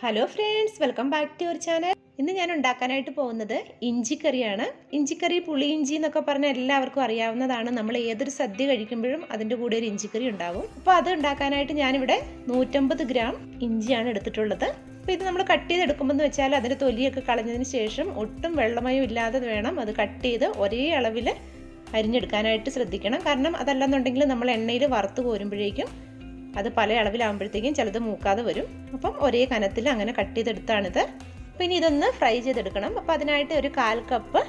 Hello friends, welcome back to your channel. ഇന്ന് ഞാൻ ഉണ്ടാക്കാനായിട്ട് പോകുന്നത് ഇഞ്ചി കറിയാണ്. ഇഞ്ചിക്കറി പുളി ഇഞ്ചി എന്നൊക്കെ പറഞ്ഞാൽ എല്ലാവർക്കും അറിയാവുന്നതാണ്. നമ്മൾ ഏതൊരു സദ്യ കഴിക്കുമ്പോഴും അതിൻ്റെ കൂടെ ഒരു ഇഞ്ചിക്കറി ഉണ്ടാവും. അപ്പോൾ അത് ഉണ്ടാക്കാനായിട്ട് ഞാനിവിടെ 150 ഗ്രാം ഇഞ്ചിയാണ് എടുത്തിട്ടുള്ളത്. അപ്പോൾ ഇത് നമ്മൾ കട്ട് ചെയ്തെടുക്കുമ്പോൾ എന്ന് വെച്ചാൽ അതിൻ്റെ തൊലിയൊക്കെ കളഞ്ഞതിന് ശേഷം ഒട്ടും വെള്ളമയം ഇല്ലാതെ വേണം അത് കട്ട് ചെയ്ത് ഒരേ അളവിൽ അരിഞ്ഞെടുക്കാനായിട്ട് ശ്രദ്ധിക്കണം. കാരണം അതല്ലെന്നുണ്ടെങ്കിൽ നമ്മൾ എണ്ണയിൽ വറുത്ത് കോരുമ്പോഴേക്കും അത് പല അളവിലാകുമ്പോഴത്തേക്കും ചിലത് മൂക്കാതെ വരും. അപ്പം ഒരേ കനത്തിൽ അങ്ങനെ കട്ട് ചെയ്തെടുത്താണിത്. അപ്പോൾ ഇനി ഇതൊന്ന് ഫ്രൈ ചെയ്തെടുക്കണം. അപ്പോൾ അതിനായിട്ട് ഒരു 1/4 കപ്പ്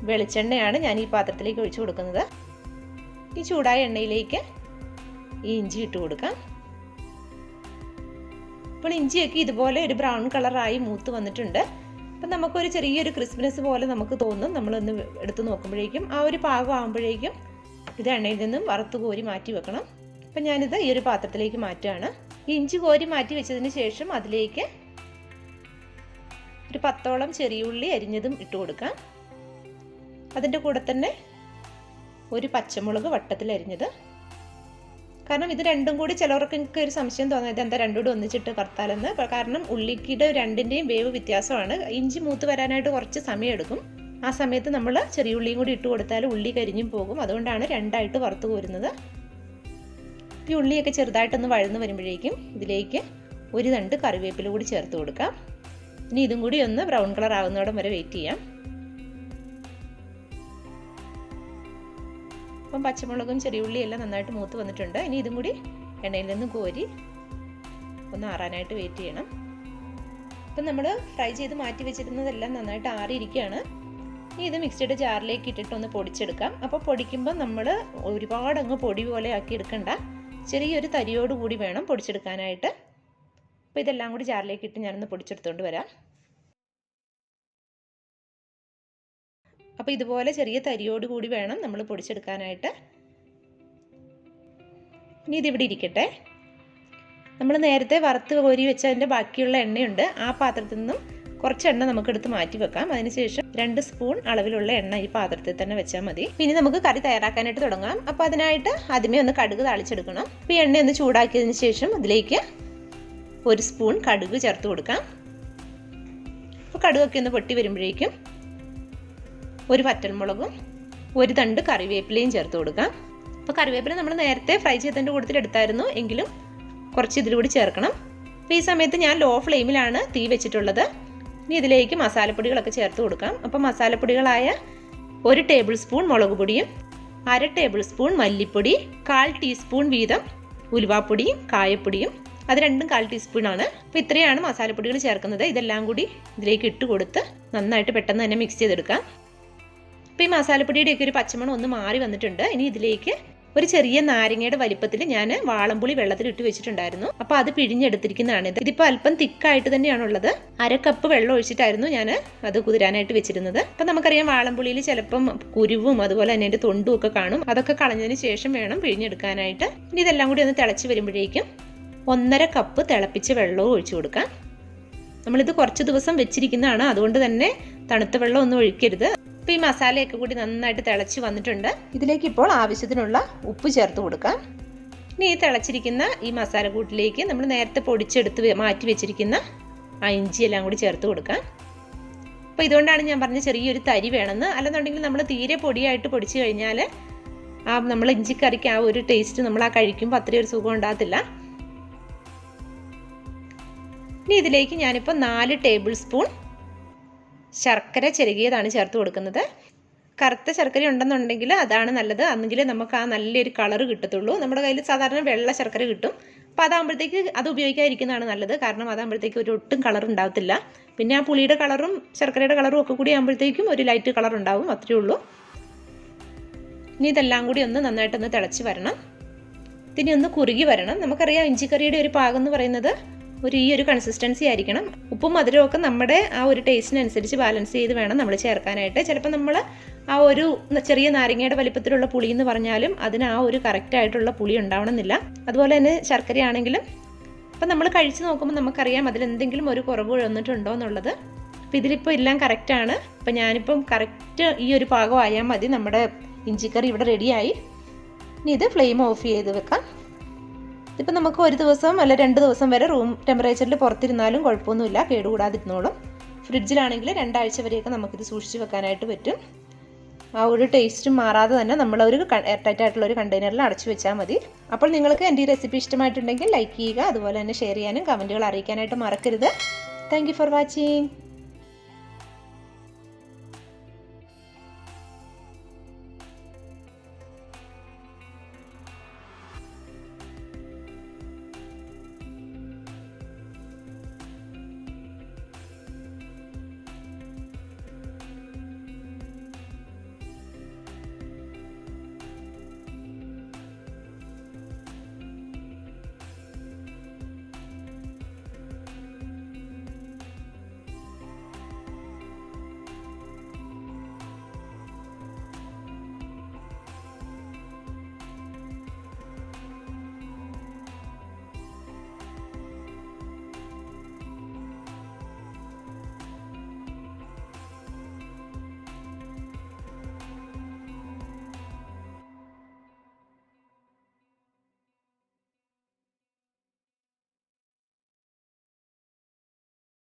വെളിച്ചെണ്ണയാണ് ഞാൻ ഈ പാത്രത്തിലേക്ക് ഒഴിച്ചു കൊടുക്കുന്നത്. ഈ ചൂടായ എണ്ണയിലേക്ക് ഈ ഇഞ്ചി ഇട്ട് കൊടുക്കാം. അപ്പോൾ ഇഞ്ചിയൊക്കെ ഇതുപോലെ ഒരു ബ്രൗൺ കളറായി മൂത്ത് വന്നിട്ടുണ്ട്. അപ്പം നമുക്കൊരു ചെറിയൊരു ക്രിസ്പിനെസ് പോലെ നമുക്ക് തോന്നും. നമ്മളൊന്ന് എടുത്ത് നോക്കുമ്പോഴേക്കും ആ ഒരു പാകം ആകുമ്പോഴേക്കും ഇത് എണ്ണയിൽ നിന്നും വറുത്ത് കോരി മാറ്റി വെക്കണം. അപ്പം ഞാനിത് ഈ ഒരു പാത്രത്തിലേക്ക് മാറ്റുകയാണ്. ഈ ഇഞ്ചി കോരി മാറ്റി വെച്ചതിന് ശേഷം അതിലേക്ക് ഒരു 10ഓളം ചെറിയ ഉള്ളി അരിഞ്ഞതും ഇട്ട് കൊടുക്കാം. അതിൻ്റെ കൂടെ തന്നെ ഒരു പച്ചമുളക് വട്ടത്തിൽ അരിഞ്ഞത്. കാരണം ഇത് രണ്ടും കൂടി ചിലവർക്കൊക്കെ ഒരു സംശയം തോന്നുന്നത് എന്താ രണ്ടും കൂടി ഒന്നിച്ചിട്ട് വറുത്താലെന്ന്. കാരണം ഉള്ളിക്കിടെ രണ്ടിൻ്റെയും വേവ് വ്യത്യാസമാണ്. ഇഞ്ചി മൂത്ത് വരാനായിട്ട് കുറച്ച് സമയം എടുക്കും. ആ സമയത്ത് നമ്മൾ ചെറിയ ഉള്ളിയും കൂടി ഇട്ട് കൊടുത്താൽ ഉള്ളി കരിഞ്ഞും പോകും. അതുകൊണ്ടാണ് രണ്ടായിട്ട് വറുത്ത് കോരുന്നത്. ഈ ഉള്ളിയൊക്കെ ചെറുതായിട്ടൊന്ന് വഴന്ന് വരുമ്പോഴേക്കും ഇതിലേക്ക് ഒരു തണ്ട് കറിവേപ്പില കൂടി ചേർത്ത് കൊടുക്കാം. ഇനി ഇതും കൂടി ഒന്ന് ബ്രൗൺ കളർ ആകുന്നോടം വരെ വെയിറ്റ് ചെയ്യാം. അപ്പം പച്ചമുളകും ചെറിയ ഉള്ളിയെല്ലാം നന്നായിട്ട് മൂത്ത് വന്നിട്ടുണ്ട്. ഇനി ഇതും കൂടി എണ്ണയിൽ നിന്ന് കോരി ഒന്ന് ആറാനായിട്ട് വെയിറ്റ് ചെയ്യണം. അപ്പം നമ്മൾ ഫ്രൈ ചെയ്ത് മാറ്റി വെച്ചിരുന്നതെല്ലാം നന്നായിട്ട് ആറിയിരിക്കുകയാണ്. ഇനി ഇത് മിക്സിയുടെ ജാറിലേക്ക് ഇട്ടിട്ട് ഒന്ന് പൊടിച്ചെടുക്കാം. അപ്പോൾ പൊടിക്കുമ്പോൾ നമ്മൾ ഒരുപാട് അങ്ങ് പൊടി പോലെ ആക്കി എടുക്കണ്ട, ചെറിയൊരു തരിയോടുകൂടി വേണം പൊടിച്ചെടുക്കാനായിട്ട്. അപ്പോൾ ഇതെല്ലാം കൂടി ജാറിലേക്ക് ഇട്ട് ഞാനൊന്ന് പൊടിച്ചെടുത്തുകൊണ്ട് വരാം. അപ്പോൾ ഇതുപോലെ ചെറിയ തരിയോടുകൂടി വേണം നമ്മൾ പൊടിച്ചെടുക്കാനായിട്ട്. ഇനി ഇതിവിടെ ഇരിക്കട്ടെ. നമ്മൾ നേരത്തെ വറുത്ത് കോരി വെച്ചതിൻ്റെ ബാക്കിയുള്ള എണ്ണയുണ്ട്. ആ പാത്രത്തിൽ നിന്നും കുറച്ച് എണ്ണ നമുക്കെടുത്ത് മാറ്റി വെക്കാം. അതിനുശേഷം 2 സ്പൂൺ അളവിലുള്ള എണ്ണ ഈ പാത്രത്തിൽ തന്നെ വെച്ചാൽ മതി. ഇനി നമുക്ക് കറി തയ്യാറാക്കാനായിട്ട് തുടങ്ങാം. അപ്പോൾ അതിനായിട്ട് ആദ്യമേ ഒന്ന് കടുക് താളിച്ചെടുക്കണം. അപ്പോൾ ഈ എണ്ണ ഒന്ന് ചൂടാക്കിയതിന് ശേഷം അതിലേക്ക് 1 സ്പൂൺ കടുക് ചേർത്ത് കൊടുക്കാം. അപ്പോൾ കടുകൊക്കെ ഒന്ന് പൊട്ടി വരുമ്പോഴേക്കും ഒരു വറ്റൽമുളകും ഒരു തണ്ട് കറിവേപ്പിലയും ചേർത്ത് കൊടുക്കാം. അപ്പോൾ കറിവേപ്പില നമ്മൾ നേരത്തെ ഫ്രൈ ചെയ്തതിൻ്റെ കൂട്ടത്തിൽ എടുത്തായിരുന്നു, എങ്കിലും കുറച്ച് ഇതിലൂടെ ചേർക്കണം. അപ്പോൾ ഈ സമയത്ത് ഞാൻ ലോ ഫ്ലെയിമിലാണ് തീ വെച്ചിട്ടുള്ളത്. ഇനി ഇതിലേക്ക് മസാലപ്പൊടികളൊക്കെ ചേർത്ത് കൊടുക്കാം. അപ്പോൾ മസാലപ്പൊടികളായ 1 ടേബിൾ സ്പൂൺ മുളക് പൊടിയും 1/2 ടേബിൾ സ്പൂൺ മല്ലിപ്പൊടി, 1/4 ടീസ്പൂൺ വീതം ഉലുവാപ്പൊടിയും കായപ്പൊടിയും, അത് രണ്ടും 1/4 ടീസ്പൂണാണ്. അപ്പോൾ ഇത്രയാണ് മസാലപ്പൊടികൾ ചേർക്കുന്നത്. ഇതെല്ലാം കൂടി ഇതിലേക്ക് ഇട്ട് കൊടുത്ത് നന്നായിട്ട് പെട്ടെന്ന് തന്നെ മിക്സ് ചെയ്തെടുക്കാം. അപ്പോൾ ഈ മസാലപ്പൊടിയുടെയൊക്കെ ഒരു പച്ചമണം ഒന്ന് മാറി വന്നിട്ടുണ്ട്. ഇനി ഇതിലേക്ക് ഒരു ചെറിയ നാരങ്ങയുടെ വലിപ്പത്തിൽ ഞാൻ വാളംപുളി വെള്ളത്തിൽ ഇട്ട് വെച്ചിട്ടുണ്ടായിരുന്നു. അപ്പോൾ അത് പിഴിഞ്ഞെടുത്തിരിക്കുന്നതാണ്. ഇതിപ്പോൾ അല്പം തിക്കായിട്ട് തന്നെയാണുള്ളത്. 1/2 കപ്പ് വെള്ളം ഒഴിച്ചിട്ടായിരുന്നു ഞാൻ അത് കുതിരാനായിട്ട് വെച്ചിരുന്നത്. അപ്പം നമുക്കറിയാം വാളംപുളിയിൽ ചിലപ്പം കുരുവും അതുപോലെ തന്നെ അതിൻ്റെ തൊണ്ടും ഒക്കെ കാണും. അതൊക്കെ കളഞ്ഞതിന് ശേഷം വേണം പിഴിഞ്ഞെടുക്കാനായിട്ട്. ഇനി ഇതെല്ലാം കൂടി ഒന്ന് തിളച്ച് വരുമ്പോഴേക്കും 1/2 കപ്പ് തിളപ്പിച്ച വെള്ളവും ഒഴിച്ചു കൊടുക്കാം. നമ്മളിത് കുറച്ച് ദിവസം വെച്ചിരിക്കുന്നതാണ്, അതുകൊണ്ട് തന്നെ തണുത്ത വെള്ളം ഒന്നും ഒഴിക്കരുത്. അപ്പോൾ ഈ മസാലയൊക്കെ കൂടി നന്നായിട്ട് തിളച്ച് വന്നിട്ടുണ്ട്. ഇതിലേക്ക് ഇപ്പോൾ ആവശ്യത്തിനുള്ള ഉപ്പ് ചേർത്ത് കൊടുക്കാം. ഇനി ഈ തിളച്ചിരിക്കുന്ന ഈ മസാല കൂട്ടിലേക്ക് നമ്മൾ നേരത്തെ പൊടിച്ചെടുത്ത് മാറ്റി വെച്ചിരിക്കുന്ന ആ ഇഞ്ചി എല്ലാം കൂടി ചേർത്ത് കൊടുക്കാം. അപ്പോൾ ഇതുകൊണ്ടാണ് ഞാൻ പറഞ്ഞ ചെറിയൊരു തരി വേണമെന്ന്. അല്ലെന്നുണ്ടെങ്കിൽ നമ്മൾ തീരെ പൊടിയായിട്ട് പൊടിച്ച് കഴിഞ്ഞാൽ നമ്മൾ ഇഞ്ചിക്കറിക്ക് ആ ഒരു ടേസ്റ്റ് നമ്മൾ കഴിക്കുമ്പോൾ അത്രയും ഒരു സുഖം ഉണ്ടാകത്തില്ല. ഇനി ഇതിലേക്ക് ഞാനിപ്പോൾ 4 ടേബിൾ സ്പൂൺ ശർക്കര ചിരകിയതാണ് ചേർത്ത് കൊടുക്കുന്നത്. കറുത്ത ശർക്കര ഉണ്ടെന്നുണ്ടെങ്കിൽ അതാണ് നല്ലത്. അന്നെങ്കിൽ നമുക്ക് ആ നല്ലൊരു കളറ് കിട്ടത്തുള്ളൂ. നമ്മുടെ കയ്യിൽ സാധാരണ വെള്ള ശർക്കര കിട്ടും. അപ്പോൾ അതാകുമ്പോഴത്തേക്ക് അത് ഉപയോഗിക്കാതിരിക്കുന്നതാണ് നല്ലത്. കാരണം അതാകുമ്പോഴത്തേക്ക് ഒരു ഒട്ടും കളർ ഉണ്ടാകത്തില്ല. പിന്നെ ആ പുളിയുടെ കളറും ശർക്കരയുടെ കളറും ഒക്കെ കൂടി ആകുമ്പോഴത്തേക്കും ഒരു ലൈറ്റ് കളർ ഉണ്ടാവും, അത്രയേ ഉള്ളൂ. ഇനി ഇതെല്ലാം കൂടി ഒന്ന് നന്നായിട്ടൊന്ന് തിളച്ച് വരണം. ഇതിനി ഒന്ന് കുറുകി വരണം. നമുക്കറിയാം ഇഞ്ചിക്കറിയുടെ ഒരു പാകം എന്ന് പറയുന്നത് ഈ ഒരു കൺസിസ്റ്റൻസി ആയിരിക്കണം. ഉപ്പും മധുരവും ഒക്കെ നമ്മുടെ ആ ഒരു ടേസ്റ്റിനനുസരിച്ച് ബാലൻസ് ചെയ്ത് വേണം നമ്മൾ ചേർക്കാനായിട്ട്. ചിലപ്പോൾ നമ്മൾ ആ ഒരു ചെറിയ നാരങ്ങയുടെ വലിപ്പത്തിലുള്ള പുളി എന്ന് പറഞ്ഞാലും അതിന് ആ ഒരു കറക്റ്റായിട്ടുള്ള പുളി ഉണ്ടാവണമെന്നില്ല. അതുപോലെ തന്നെ ശർക്കരയാണെങ്കിലും അപ്പം നമ്മൾ കഴിച്ച് നോക്കുമ്പോൾ നമുക്കറിയാം അതിലെന്തെങ്കിലും ഒരു കുറവ് വന്നിട്ടുണ്ടോ എന്നുള്ളത്. അപ്പോൾ ഇതിലിപ്പോൾ എല്ലാം കറക്റ്റാണ്. അപ്പം ഞാനിപ്പം കറക്റ്റ് ഈ ഒരു പാകം ആയാൽ മതി. നമ്മുടെ ഇഞ്ചിക്കറി ഇവിടെ റെഡിയായി. ഇനി ഇത് ഫ്ലെയിം ഓഫ് ചെയ്ത് വെക്കാം. ഇതിപ്പോൾ നമുക്ക് ഒരു ദിവസം അല്ല 2 ദിവസം വരെ റൂം ടെമ്പറേച്ചറിൽ പുറത്തിരുന്നാലും കുഴപ്പമൊന്നുമില്ല, കേടുകൂടാതിരുന്നോളും. ഫ്രിഡ്ജിലാണെങ്കിൽ 2 ആഴ്ച വരെയൊക്കെ നമുക്കിത് സൂക്ഷിച്ച് വെക്കാനായിട്ട് പറ്റും. ആ ഒരു ടേസ്റ്റും മാറാതെ തന്നെ നമ്മളൊരു എയർ ടൈറ്റ് ആയിട്ടുള്ള ഒരു കണ്ടെയ്നറിൽ അടച്ചു വെച്ചാൽ മതി. അപ്പോൾ നിങ്ങൾക്ക് എൻ്റെ ഈ റെസിപ്പി ഇഷ്ടമായിട്ടുണ്ടെങ്കിൽ ലൈക്ക് ചെയ്യുക, അതുപോലെ തന്നെ ഷെയർ ചെയ്യാനും കമൻറ്റുകൾ അറിയിക്കാനായിട്ട് മറക്കരുത്. Thank you for watching.